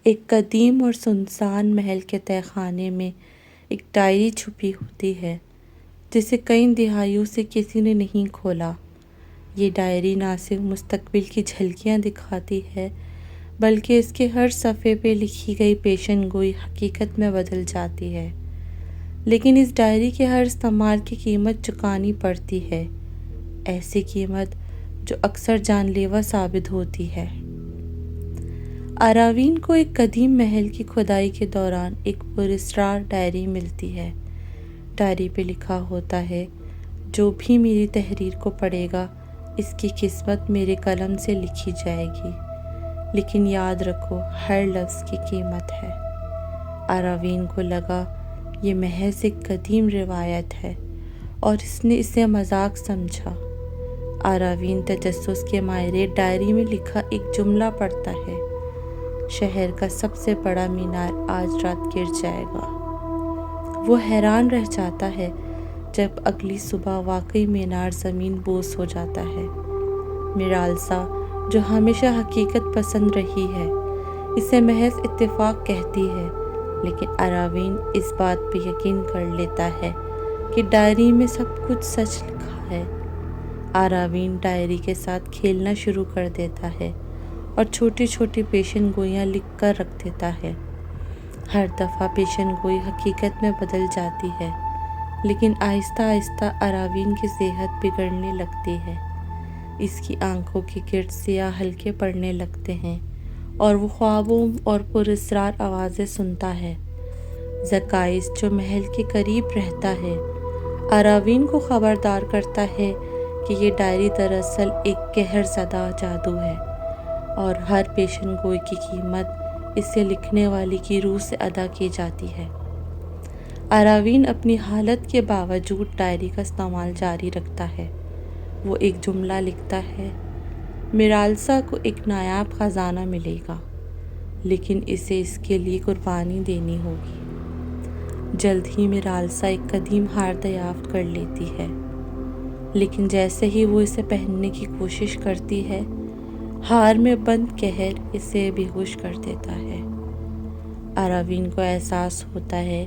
ایک قدیم اور سنسان محل کے تہہ خانے میں ایک ڈائری چھپی ہوتی ہے جسے کئی دہائیوں سے کسی نے نہیں کھولا۔ یہ ڈائری نہ صرف مستقبل کی جھلکیاں دکھاتی ہے بلکہ اس کے ہر صفحے پہ لکھی گئی پیشن گوئی حقیقت میں بدل جاتی ہے، لیکن اس ڈائری کے ہر استعمال کی قیمت چکانی پڑتی ہے، ایسی قیمت جو اکثر جان لیوا ثابت ہوتی ہے۔ اراوین کو ایک قدیم محل کی کھدائی کے دوران ایک پراسرار ڈائری ملتی ہے۔ ڈائری پہ لکھا ہوتا ہے، جو بھی میری تحریر کو پڑھے گا اس کی قسمت میرے قلم سے لکھی جائے گی، لیکن یاد رکھو ہر لفظ کی قیمت ہے۔ اراوین کو لگا یہ محض ایک قدیم روایت ہے اور اس نے اسے مذاق سمجھا۔ اراوین تجسس کے ماہر ڈائری میں لکھا ایک جملہ پڑھتا ہے، شہر کا سب سے بڑا مینار آج رات گر جائے گا۔ وہ حیران رہ جاتا ہے جب اگلی صبح واقعی مینار زمین بوس ہو جاتا ہے۔ میرالسا جو ہمیشہ حقیقت پسند رہی ہے اسے محض اتفاق کہتی ہے، لیکن اراوین اس بات پہ یقین کر لیتا ہے کہ ڈائری میں سب کچھ سچ لکھا ہے۔ اراوین ڈائری کے ساتھ کھیلنا شروع کر دیتا ہے اور چھوٹی چھوٹی پیشن گوئیاں لکھ کر رکھ دیتا ہے۔ ہر دفعہ پیشن گوئی حقیقت میں بدل جاتی ہے، لیکن آہستہ آہستہ اراوین کی صحت بگڑنے لگتی ہے۔ اس کی آنکھوں کے گرد سیاہ حلقے پڑنے لگتے ہیں اور وہ خوابوں اور پراسرار آوازیں سنتا ہے۔ زکائس جو محل کے قریب رہتا ہے، اراوین کو خبردار کرتا ہے کہ یہ ڈائری دراصل ایک قہر زدہ جادو ہے اور ہر پیشن گوئی کی قیمت اسے لکھنے والی کی روح سے ادا کی جاتی ہے۔ اراوین اپنی حالت کے باوجود ڈائری کا استعمال جاری رکھتا ہے۔ وہ ایک جملہ لکھتا ہے، میرالسا کو ایک نایاب خزانہ ملے گا، لیکن اسے اس کے لیے قربانی دینی ہوگی۔ جلد ہی میرالسا ایک قدیم ہار دریافت کر لیتی ہے، لیکن جیسے ہی وہ اسے پہننے کی کوشش کرتی ہے، ہار میں بند قہر اسے بے ہوش کر دیتا ہے۔ اراوین کو احساس ہوتا ہے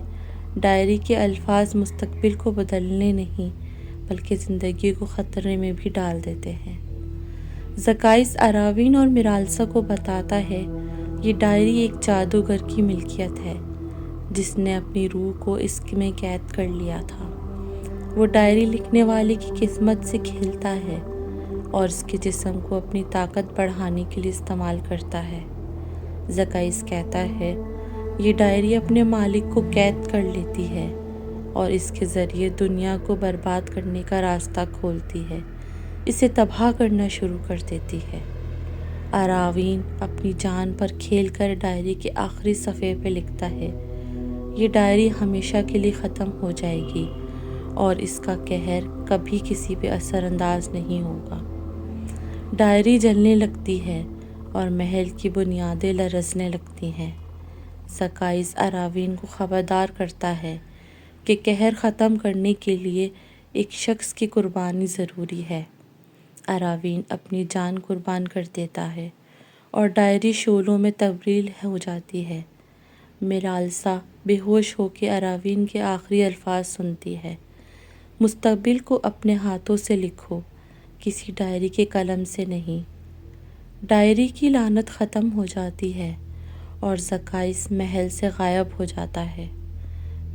ڈائری کے الفاظ مستقبل کو بدلنے نہیں بلکہ زندگی کو خطرے میں بھی ڈال دیتے ہیں۔ زکائس اراوین اور میرالسا کو بتاتا ہے یہ ڈائری ایک جادوگر کی ملکیت ہے جس نے اپنی روح کو اس میں قید کر لیا تھا۔ وہ ڈائری لکھنے والے کی قسمت سے کھیلتا ہے اور اس کے جسم کو اپنی طاقت بڑھانے کے لیے استعمال کرتا ہے۔ زکائس کہتا ہے یہ ڈائری اپنے مالک کو قید کر لیتی ہے اور اس کے ذریعے دنیا کو برباد کرنے کا راستہ کھولتی ہے، اسے تباہ کرنا شروع کر دیتی ہے۔ اراوین اپنی جان پر کھیل کر ڈائری کے آخری صفحے پہ لکھتا ہے، یہ ڈائری ہمیشہ کے لیے ختم ہو جائے گی اور اس کا قہر کبھی کسی پہ اثر انداز نہیں ہوگا۔ ڈائری جلنے لگتی ہے اور محل کی بنیادیں لرزنے لگتی ہیں۔ زکائس اراوین کو خبردار کرتا ہے کہ قہر ختم کرنے کے لیے ایک شخص کی قربانی ضروری ہے۔ اراوین اپنی جان قربان کر دیتا ہے اور ڈائری شعلوں میں تبدیل ہو جاتی ہے۔ میرالسا بے ہوش ہو کے اراوین کے آخری الفاظ سنتی ہے، مستقبل کو اپنے ہاتھوں سے لکھو، کسی ڈائری کے قلم سے نہیں۔ ڈائری کی لعنت ختم ہو جاتی ہے اور زکائس محل سے غائب ہو جاتا ہے۔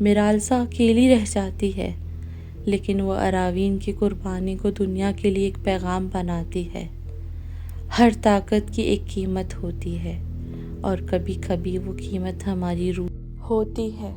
میرالسا اکیلی رہ جاتی ہے، لیکن وہ اراوین کی قربانی کو دنیا کے لیے ایک پیغام بناتی ہے۔ ہر طاقت کی ایک قیمت ہوتی ہے اور کبھی کبھی وہ قیمت ہماری روح ہوتی ہے۔